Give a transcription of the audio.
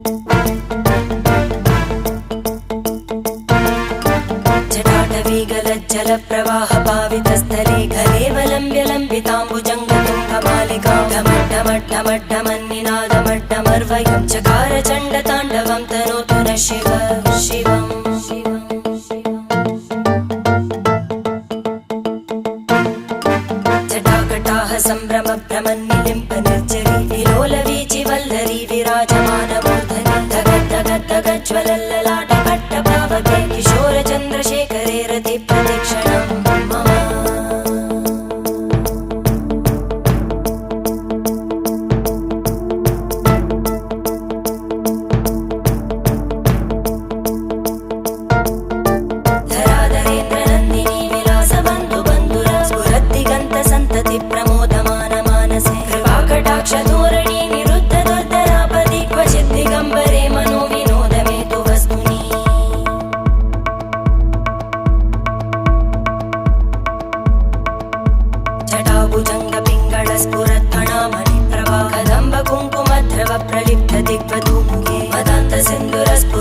जटाटवीगलज्जलप्रवाहपावितस्थले घलेवलम्ब्य लम्बिताम्बुजङ्गतुङ्गमालिकां ढमड्ढमड्ढमड्ढमन्निनादमड्ढमर्वयं चकार चण्डताण्डवं तनोतु नः शिव शिवम् जटाकटाः सम्भ्रमभ्रमन्निलिम्प निर्जरी विलोलवीचि वल्लरी विराजमानमूर्धनि धगद्धगद्धगज्ज्वलल्ललाटकट्टपावके किशोरचन्द्रशेखरे रतिप्रतिक्षणं मम धराधरेन्द्रनन्दिनी विलासबन्धुबन्धुर स्फुरद्दिगन्तसन्तति प्रमोदमानमानसे कृपाकटाक्षधोरणी निरुद्धदुर्धरापदि क्वचिद्दिगम्बरे मनोविनोदमेतु वस्तुनि जटाभुजङ्गपिङ्गळस्फुरत्फणामणिप्रभा कदम्बकुङ्कुमद्रव प्रलिप्तदिग्वधूमुखे मदान्तसिन्धुरस्फुर